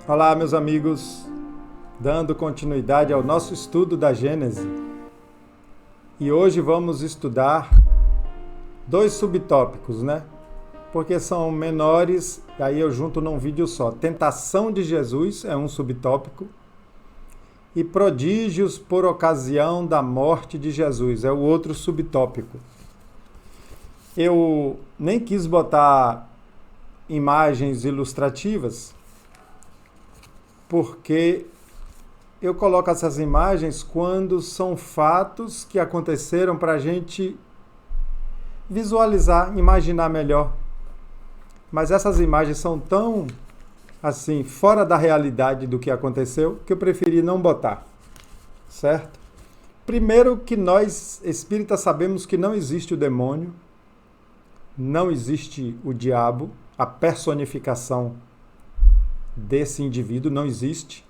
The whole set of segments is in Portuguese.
Olá, meus amigos, dando continuidade ao nosso estudo da Gênese. E hoje vamos estudar dois subtópicos, né? Porque são menores, aí eu junto num vídeo só. Tentação de Jesus é um subtópico e prodígios por ocasião da morte de Jesus é o outro subtópico. Eu nem quis botar imagens ilustrativas, porque eu coloco essas imagens quando são fatos que aconteceram para a gente visualizar, imaginar melhor. Mas essas imagens são tão, assim, fora da realidade do que aconteceu, que eu preferi não botar, certo? Primeiro que nós, espíritas, sabemos que não existe o demônio, não existe o diabo, a personificação desse indivíduo não existe.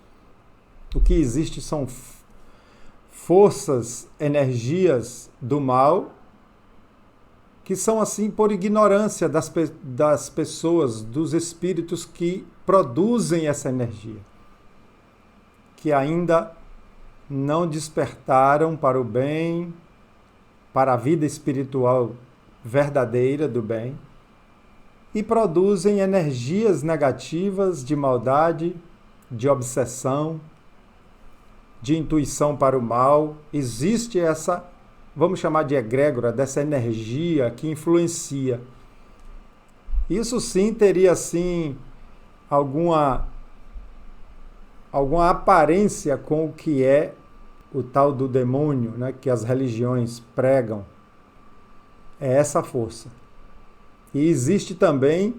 O que existe são forças, energias do mal, que são assim por ignorância das pessoas, dos espíritos que produzem essa energia, que ainda não despertaram para o bem, para a vida espiritual verdadeira do bem, e produzem energias negativas de maldade, de obsessão, de intuição para o mal. Existe essa, vamos chamar de egrégora, dessa energia que influencia. Isso sim teria sim alguma aparência com o que é o tal do demônio, né, que as religiões pregam. É essa força. E existe também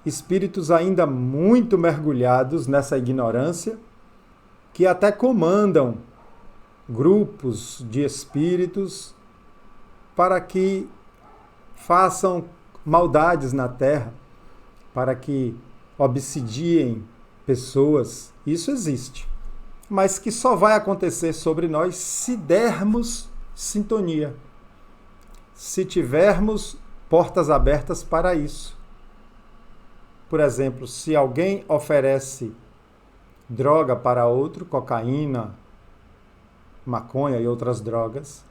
espíritos ainda muito mergulhados nessa ignorância, que até comandam grupos de espíritos para que façam maldades na Terra, para que obsidiem pessoas. Isso existe, mas que só vai acontecer sobre nós se dermos sintonia, se tivermos portas abertas para isso. Por exemplo, se alguém oferece droga para outro, cocaína, maconha e outras drogas,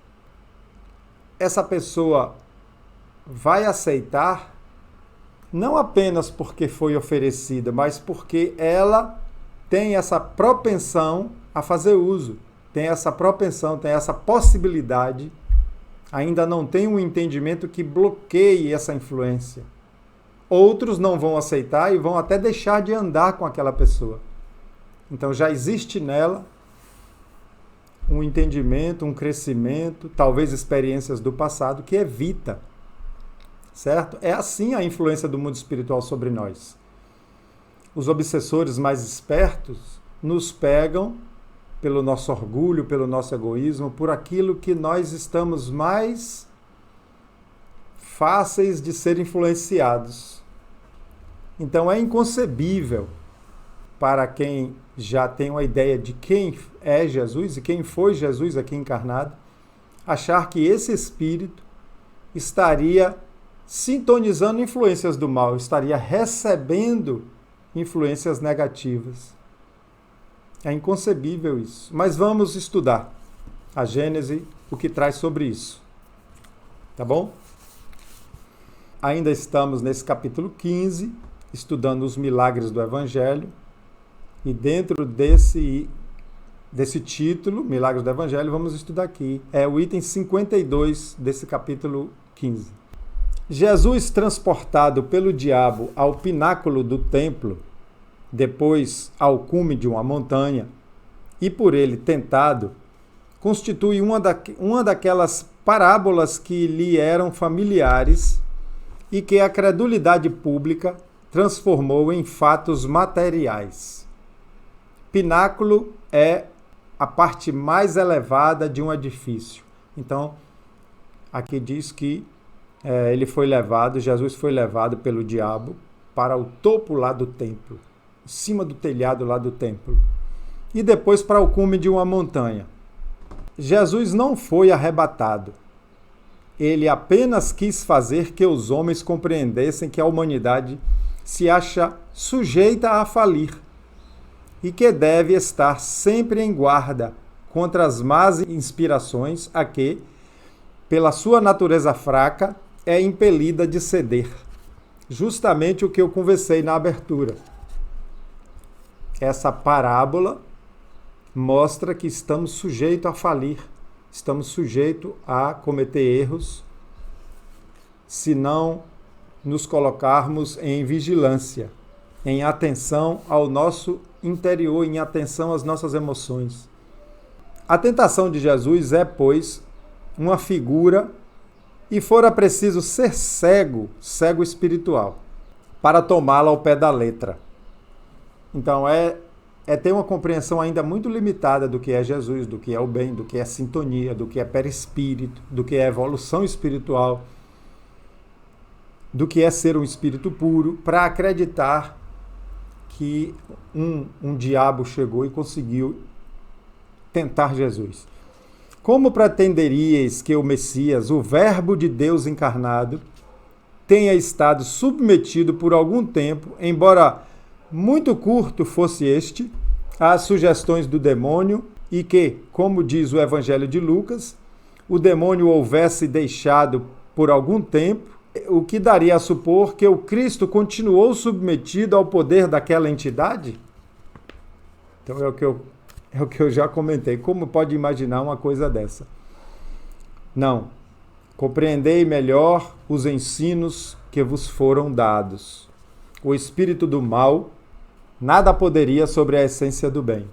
essa pessoa vai aceitar não apenas porque foi oferecida, mas porque ela tem essa propensão a fazer uso, tem essa propensão, tem essa possibilidade. Ainda não tem um entendimento que bloqueie essa influência. Outros não vão aceitar e vão até deixar de andar com aquela pessoa. Então já existe nela um entendimento, um crescimento, talvez experiências do passado que evita, certo? É assim a influência do mundo espiritual sobre nós. Os obsessores mais espertos nos pegam pelo nosso orgulho, pelo nosso egoísmo, por aquilo que nós estamos mais fáceis de ser influenciados. Então é inconcebível para quem já tem uma ideia de quem é Jesus e quem foi Jesus aqui encarnado, achar que esse espírito estaria sintonizando influências do mal, estaria recebendo influências negativas. É inconcebível isso. Mas vamos estudar a Gênese, o que traz sobre isso. Tá bom? Ainda estamos nesse capítulo 15, estudando os milagres do Evangelho. E dentro desse título, Milagres do Evangelho, vamos estudar aqui. É o item 52 desse capítulo 15. Jesus, transportado pelo diabo ao pináculo do templo, depois ao cume de uma montanha, e por ele tentado, constitui uma daquelas parábolas que lhe eram familiares e que a credulidade pública transformou em fatos materiais. Pináculo é a parte mais elevada de um edifício. Então, aqui diz que Jesus foi levado pelo diabo para o topo lá do templo, em cima do telhado lá do templo, e depois para o cume de uma montanha. Jesus não foi arrebatado. Ele apenas quis fazer que os homens compreendessem que a humanidade se acha sujeita a falir e que deve estar sempre em guarda contra as más inspirações a que, pela sua natureza fraca, é impelida de ceder. Justamente o que eu conversei na abertura. Essa parábola mostra que estamos sujeitos a falir, estamos sujeitos a cometer erros, se não nos colocarmos em vigilância, em atenção ao nosso interior, em atenção às nossas emoções. A tentação de Jesus é, pois, uma figura, e fora preciso ser cego espiritual, para tomá-la ao pé da letra. Então, é ter uma compreensão ainda muito limitada do que é Jesus, do que é o bem, do que é sintonia, do que é perispírito, do que é evolução espiritual, do que é ser um espírito puro, para acreditar que um diabo chegou e conseguiu tentar Jesus. Como pretenderíeis que o Messias, o Verbo de Deus encarnado, tenha estado submetido por algum tempo, embora muito curto fosse este, às sugestões do demônio, e que, como diz o Evangelho de Lucas, o demônio houvesse deixado por algum tempo, o que daria a supor que o Cristo continuou submetido ao poder daquela entidade? Então é o que eu já comentei. Como pode imaginar uma coisa dessa? Não. Compreendei melhor os ensinos que vos foram dados. O espírito do mal nada poderia sobre a essência do bem.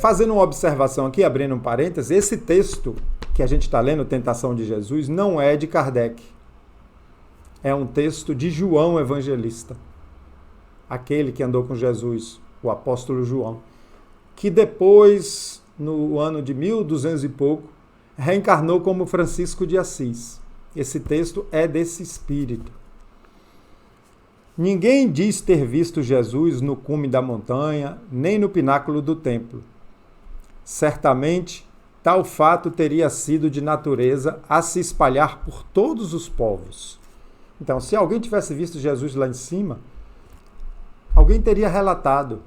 Fazendo uma observação aqui, abrindo um parênteses, esse texto que a gente está lendo, Tentação de Jesus, não é de Kardec. É um texto de João Evangelista. Aquele que andou com Jesus, o apóstolo João, que depois, no ano de 1200 e pouco, reencarnou como Francisco de Assis. Esse texto é desse espírito. Ninguém diz ter visto Jesus no cume da montanha, nem no pináculo do templo. Certamente, tal fato teria sido de natureza a se espalhar por todos os povos. Então, se alguém tivesse visto Jesus lá em cima, alguém teria relatado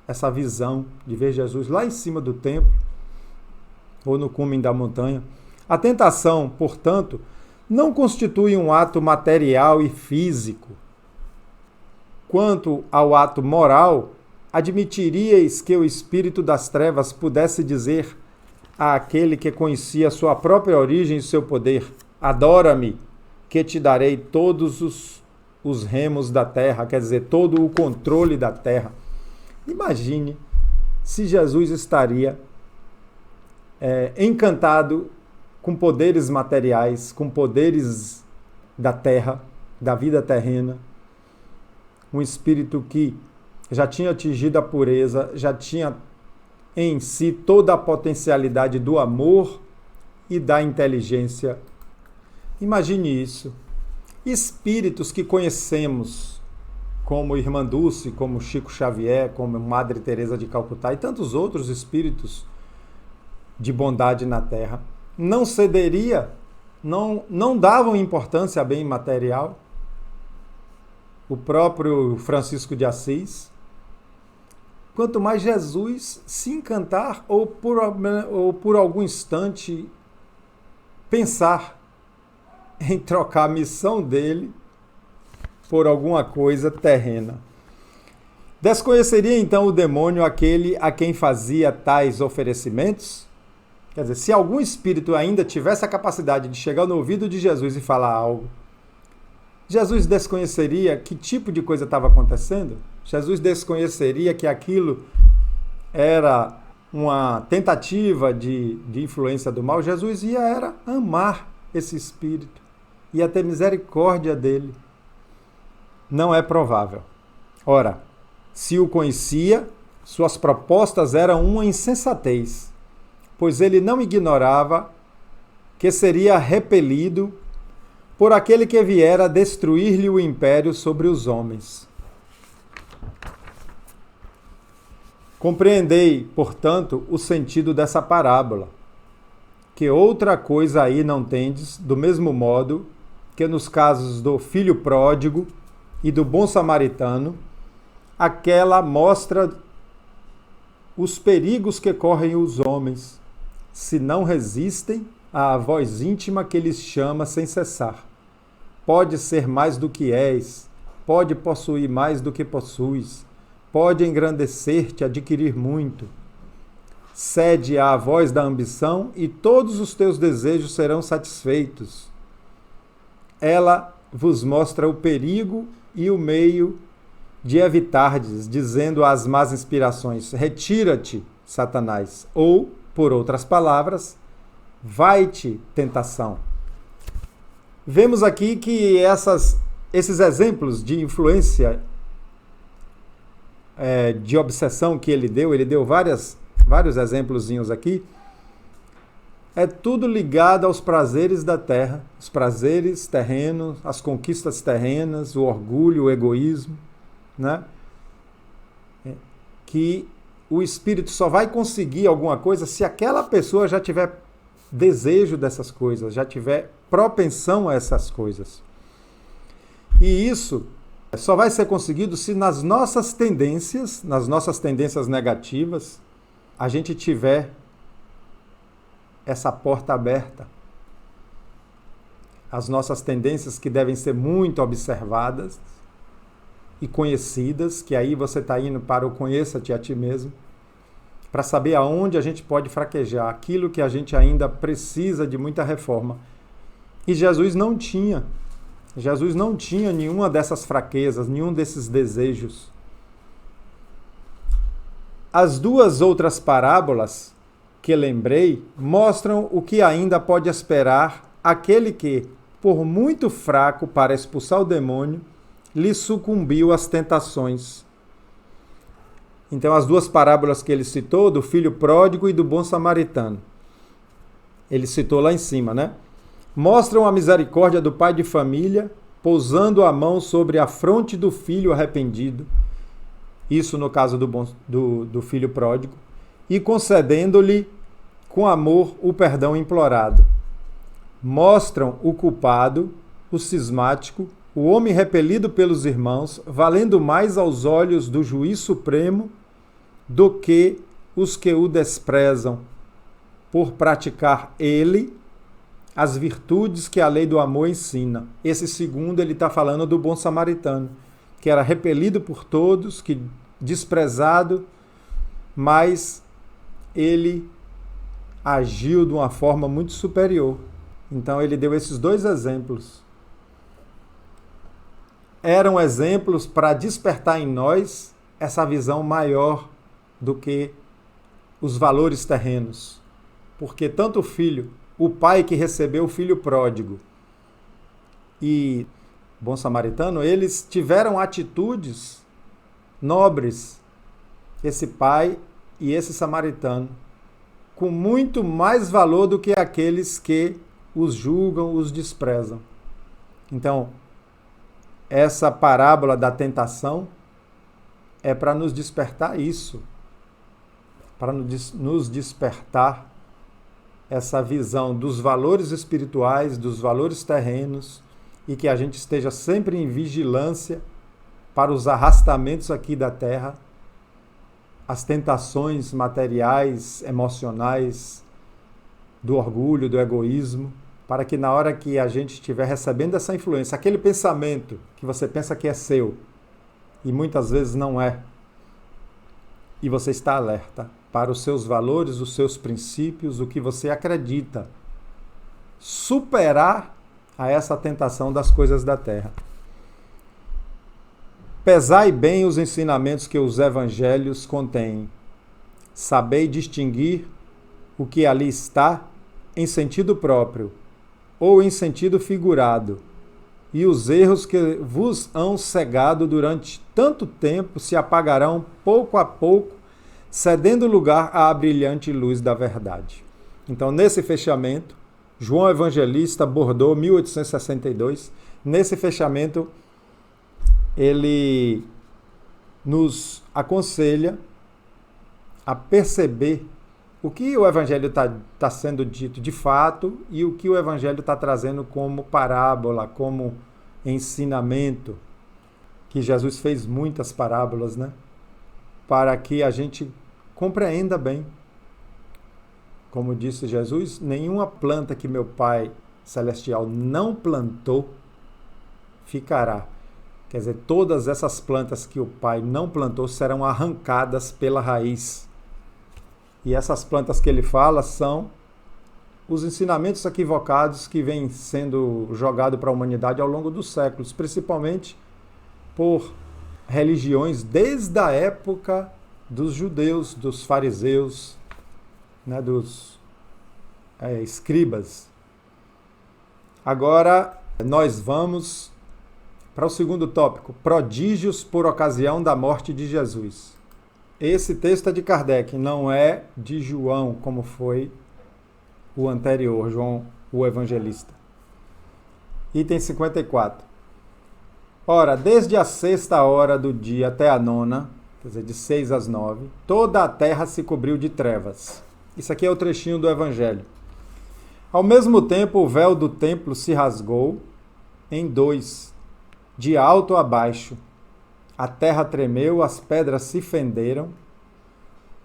essa visão de ver Jesus lá em cima do templo ou no cume da montanha. A tentação, portanto, não constitui um ato material e físico. Quanto ao ato moral, admitiríeis que o espírito das trevas pudesse dizer àquele que conhecia sua própria origem e seu poder: adora-me, que te darei todos os remos da terra, quer dizer, todo o controle da terra. Imagine se Jesus estaria encantado com poderes materiais, com poderes da terra, da vida terrena, um espírito que já tinha atingido a pureza, já tinha em si toda a potencialidade do amor e da inteligência. Imagine isso. Espíritos que conhecemos, como Irmã Dulce, como Chico Xavier, como Madre Teresa de Calcutá e tantos outros espíritos de bondade na Terra, não cederia, não davam importância a bem material. O próprio Francisco de Assis. Quanto mais Jesus se encantar ou por algum instante pensar em trocar a missão dele por alguma coisa terrena. Desconheceria então o demônio aquele a quem fazia tais oferecimentos? Quer dizer, se algum espírito ainda tivesse a capacidade de chegar no ouvido de Jesus e falar algo, Jesus desconheceria que tipo de coisa estava acontecendo? Jesus desconheceria que aquilo era uma tentativa de influência do mal? Jesus ia amar esse espírito, ia ter misericórdia dele. Não é provável. Ora, se o conhecia, suas propostas eram uma insensatez, pois ele não ignorava que seria repelido por aquele que viera destruir-lhe o império sobre os homens. Compreendei, portanto, o sentido dessa parábola, que outra coisa aí não tendes, do mesmo modo que nos casos do filho pródigo e do bom samaritano, aquela mostra os perigos que correm os homens, se não resistem à voz íntima que lhes chama sem cessar. Pode ser mais do que és, pode possuir mais do que possuis, pode engrandecer-te, adquirir muito. Cede à voz da ambição e todos os teus desejos serão satisfeitos. Ela vos mostra o perigo e o meio de evitardes, dizendo às más inspirações: retira-te, Satanás, ou, por outras palavras, vai-te, tentação. Vemos aqui que esses exemplos de influência, de obsessão que ele deu vários exemplozinhos aqui, é tudo ligado aos prazeres da terra, os prazeres terrenos, as conquistas terrenas, o orgulho, o egoísmo, né? Que o espírito só vai conseguir alguma coisa se aquela pessoa já tiver desejo dessas coisas, já tiver propensão a essas coisas. E isso só vai ser conseguido se nas nossas tendências negativas, a gente tiver essa porta aberta. As nossas tendências que devem ser muito observadas e conhecidas, que aí você está indo para o conheça-te a ti mesmo, para saber aonde a gente pode fraquejar, aquilo que a gente ainda precisa de muita reforma. E Jesus não tinha nenhuma dessas fraquezas, nenhum desses desejos. As duas outras parábolas que lembrei mostram o que ainda pode esperar aquele que, por muito fraco para expulsar o demônio, lhe sucumbiu às tentações. Então, as duas parábolas que ele citou, do filho pródigo e do bom samaritano, ele citou lá em cima, né? Mostram a misericórdia do pai de família, pousando a mão sobre a fronte do filho arrependido, isso no caso do filho pródigo, e concedendo-lhe com amor o perdão implorado. Mostram o culpado, o cismático, o homem repelido pelos irmãos, valendo mais aos olhos do juiz supremo do que os que o desprezam, por praticar ele as virtudes que a lei do amor ensina. Esse segundo, ele está falando do bom samaritano, que era repelido por todos, que desprezado, mas ele agiu de uma forma muito superior. Então ele deu esses dois exemplos. Eram exemplos para despertar em nós essa visão maior do que os valores terrenos. Porque tanto o pai que recebeu o filho pródigo e o bom samaritano, eles tiveram atitudes nobres, esse pai e esse samaritano, com muito mais valor do que aqueles que os julgam, os desprezam. Então, essa parábola da tentação é para nos despertar isso, para nos despertar essa visão dos valores espirituais, dos valores terrenos, e que a gente esteja sempre em vigilância para os arrastamentos aqui da terra, as tentações materiais, emocionais, do orgulho, do egoísmo, para que na hora que a gente estiver recebendo essa influência, aquele pensamento que você pensa que é seu, e muitas vezes não é, e você está alerta para os seus valores, os seus princípios, o que você acredita, superar a essa tentação das coisas da terra. Pesai bem os ensinamentos que os evangelhos contêm. Sabei distinguir o que ali está em sentido próprio ou em sentido figurado, e os erros que vos hão cegado durante tanto tempo se apagarão pouco a pouco, cedendo lugar à brilhante luz da verdade. Então, nesse fechamento, João Evangelista, Bordeaux, 1862, nesse fechamento, ele nos aconselha a perceber o que o Evangelho está sendo dito de fato e o que o Evangelho está trazendo como parábola, como ensinamento, que Jesus fez muitas parábolas, né? Para que a gente compreenda bem. Como disse Jesus, nenhuma planta que meu Pai Celestial não plantou ficará. Quer dizer, todas essas plantas que o Pai não plantou serão arrancadas pela raiz. E essas plantas que ele fala são os ensinamentos equivocados que vêm sendo jogados para a humanidade ao longo dos séculos, principalmente por religiões desde a época dos judeus, dos fariseus, né, dos escribas. Agora nós vamos para o segundo tópico, prodígios por ocasião da morte de Jesus. Esse texto é de Kardec, não é de João, como foi o anterior, João o Evangelista. Item 54. Ora, desde a 6ª do dia até a 9ª, quer dizer, de 6 às 9, toda a terra se cobriu de trevas. Isso aqui é o trechinho do Evangelho. Ao mesmo tempo, o véu do templo se rasgou em 2, de alto a baixo. A terra tremeu, as pedras se fenderam,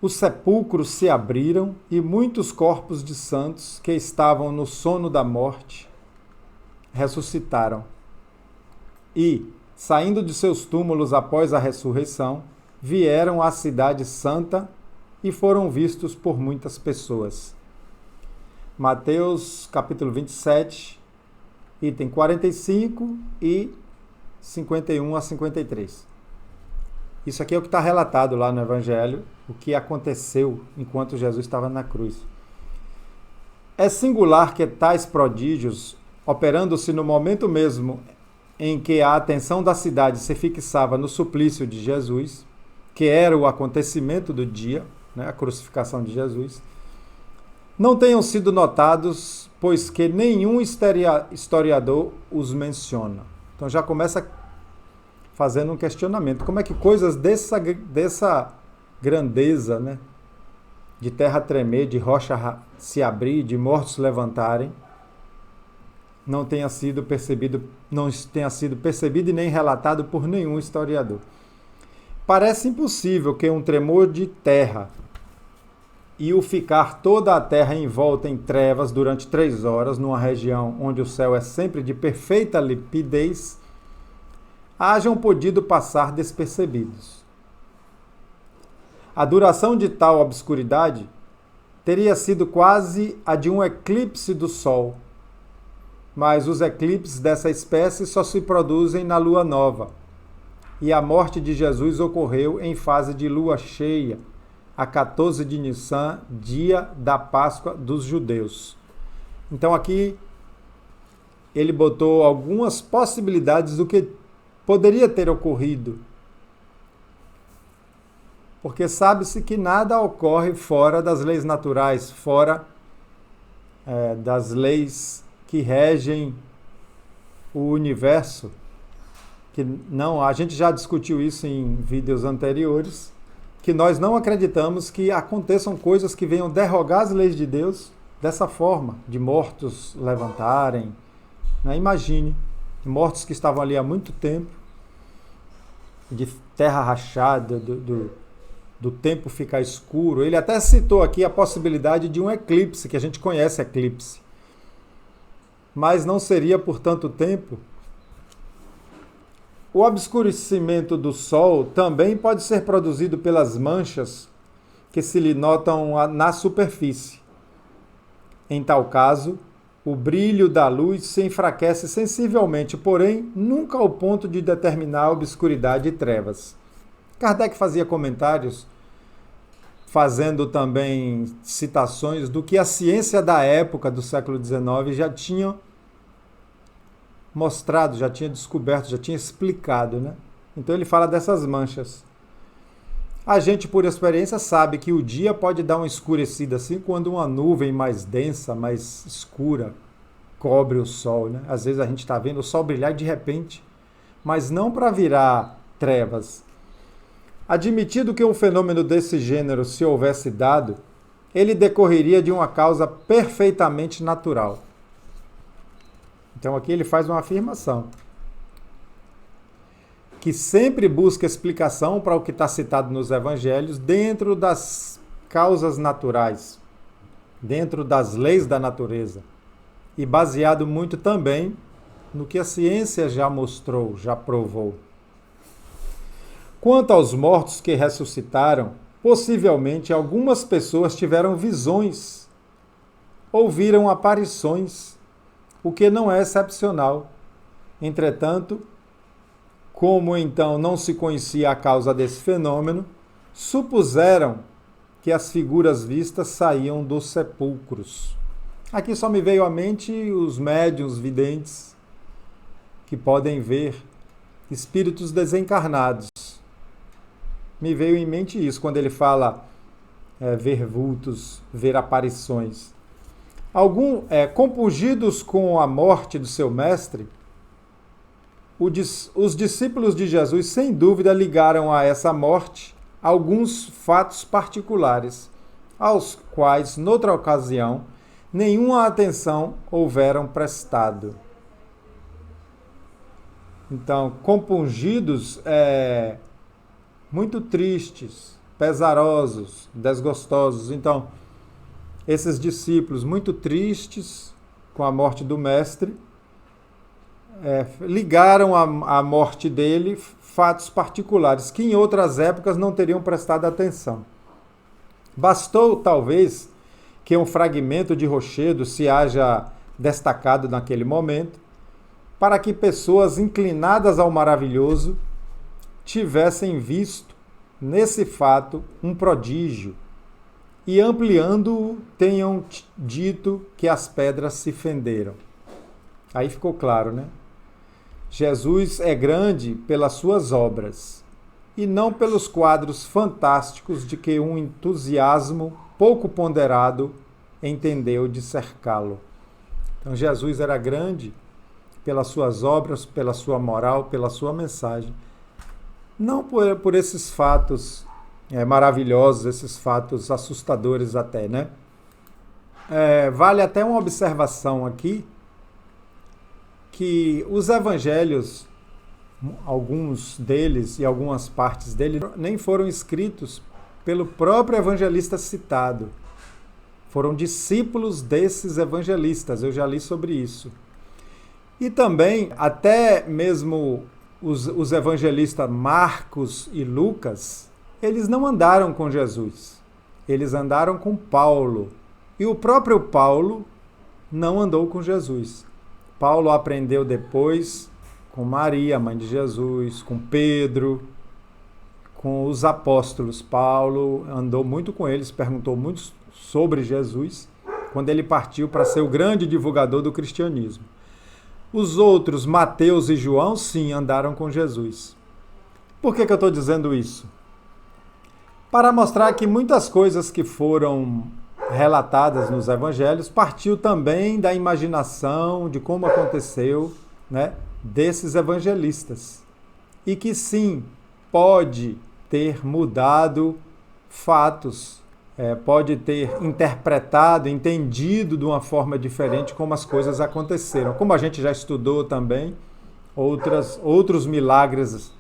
os sepulcros se abriram e muitos corpos de santos que estavam no sono da morte ressuscitaram. E, saindo de seus túmulos após a ressurreição, vieram à cidade santa e foram vistos por muitas pessoas. Mateus capítulo 27, item 45 e 51 a 53. Isso aqui é o que está relatado lá no Evangelho, o que aconteceu enquanto Jesus estava na cruz. É singular que tais prodígios, operando-se no momento mesmo em que a atenção da cidade se fixava no suplício de Jesus, que era o acontecimento do dia, né, a crucificação de Jesus, não tenham sido notados, pois que nenhum historiador os menciona. Então já começa fazendo um questionamento. Como é que coisas dessa grandeza, né, de terra tremer, de rocha se abrir, de mortos levantarem, não tenha sido percebido e nem relatado por nenhum historiador? Parece impossível que um tremor de terra e o ficar toda a terra envolta em trevas durante 3 horas, numa região onde o céu é sempre de perfeita limpidez, hajam podido passar despercebidos. A duração de tal obscuridade teria sido quase a de um eclipse do Sol, mas os eclipses dessa espécie só se produzem na lua nova, e a morte de Jesus ocorreu em fase de lua cheia, a 14 de Nissan, dia da Páscoa dos judeus. Então aqui ele botou algumas possibilidades do que poderia ter ocorrido, porque sabe-se que nada ocorre fora das leis naturais, fora das leis que regem o universo. Que não, a gente já discutiu isso em vídeos anteriores, que nós não acreditamos que aconteçam coisas que venham derrogar as leis de Deus dessa forma, de mortos levantarem. Né? Imagine, mortos que estavam ali há muito tempo, de terra rachada, do tempo ficar escuro. Ele até citou aqui a possibilidade de um eclipse, que a gente conhece eclipse. Mas não seria por tanto tempo. O obscurecimento do Sol também pode ser produzido pelas manchas que se lhe notam na superfície. Em tal caso, o brilho da luz se enfraquece sensivelmente, porém, nunca ao ponto de determinar obscuridade e trevas. Kardec fazia comentários, fazendo também citações do que a ciência da época do século XIX já tinha mostrado, já tinha descoberto, já tinha explicado, né? Então ele fala dessas manchas. A gente, por experiência, sabe que o dia pode dar uma escurecida assim quando uma nuvem mais densa, mais escura, cobre o sol, né? Às vezes a gente está vendo o sol brilhar de repente, mas não para virar trevas. Admitido que um fenômeno desse gênero se houvesse dado, ele decorreria de uma causa perfeitamente natural. Então aqui ele faz uma afirmação, que sempre busca explicação para o que está citado nos evangelhos dentro das causas naturais, dentro das leis da natureza, e baseado muito também no que a ciência já mostrou, já provou. Quanto aos mortos que ressuscitaram, possivelmente algumas pessoas tiveram visões, ouviram aparições, o que não é excepcional. Entretanto, como então não se conhecia a causa desse fenômeno, supuseram que as figuras vistas saíam dos sepulcros. Aqui só me veio à mente os médiuns videntes que podem ver espíritos desencarnados. Me veio em mente isso, quando ele fala ver vultos, ver aparições. Compungidos com a morte do seu mestre, os discípulos de Jesus, sem dúvida, ligaram a essa morte alguns fatos particulares, aos quais, noutra ocasião, nenhuma atenção houveram prestado. Então, compungidos, muito tristes, pesarosos, desgostosos. Então, esses discípulos muito tristes com a morte do mestre, ligaram à morte dele fatos particulares que em outras épocas não teriam prestado atenção. Bastou, talvez, que um fragmento de rochedo se haja destacado naquele momento, para que pessoas inclinadas ao maravilhoso tivessem visto nesse fato um prodígio e, ampliando-o, tenham dito que as pedras se fenderam. Aí ficou claro, né? Jesus é grande pelas suas obras e não pelos quadros fantásticos de que um entusiasmo pouco ponderado entendeu de cercá-lo. Então, Jesus era grande pelas suas obras, pela sua moral, pela sua mensagem. Não por esses fatos maravilhosos, esses fatos assustadores até, né? Vale até uma observação aqui, que os evangelhos, alguns deles e algumas partes deles, nem foram escritos pelo próprio evangelista citado. Foram discípulos desses evangelistas, eu já li sobre isso. E também, até mesmo os evangelistas Marcos e Lucas, eles não andaram com Jesus. Eles andaram com Paulo. E o próprio Paulo não andou com Jesus. Paulo aprendeu depois com Maria, mãe de Jesus, com Pedro, com os apóstolos. Paulo andou muito com eles, perguntou muito sobre Jesus, quando ele partiu para ser o grande divulgador do cristianismo. Os outros, Mateus e João, sim, andaram com Jesus. Por que eu estou dizendo isso? Para mostrar que muitas coisas que foram relatadas nos evangelhos partiu também da imaginação, de como aconteceu, né, desses evangelistas. E que sim, pode ter mudado fatos, pode ter interpretado, entendido de uma forma diferente como as coisas aconteceram. Como a gente já estudou também outros milagres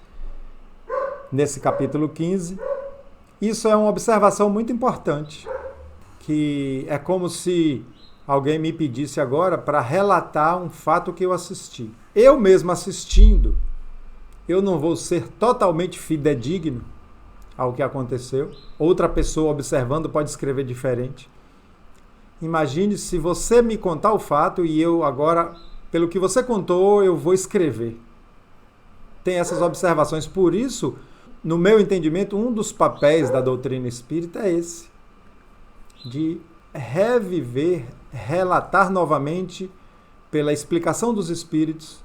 nesse capítulo 15, isso é uma observação muito importante, que é como se alguém me pedisse agora para relatar um fato que eu assisti. Eu mesmo assistindo, eu não vou ser totalmente fidedigno ao que aconteceu. Outra pessoa observando pode escrever diferente. Imagine se você me contar o fato e eu agora, pelo que você contou, eu vou escrever. Tem essas observações. Por isso, no meu entendimento, um dos papéis da doutrina espírita é esse, de reviver, relatar novamente, pela explicação dos espíritos,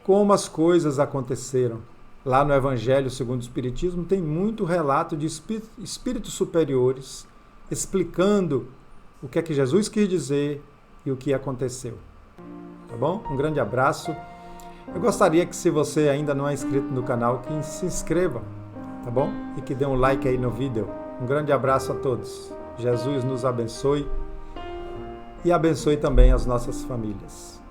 como as coisas aconteceram. Lá no Evangelho segundo o Espiritismo tem muito relato de espíritos superiores explicando o que é que Jesus quis dizer e o que aconteceu. Tá bom? Um grande abraço. Eu gostaria que, se você ainda não é inscrito no canal, que se inscreva, tá bom? E que dê um like aí no vídeo. Um grande abraço a todos. Jesus nos abençoe e abençoe também as nossas famílias.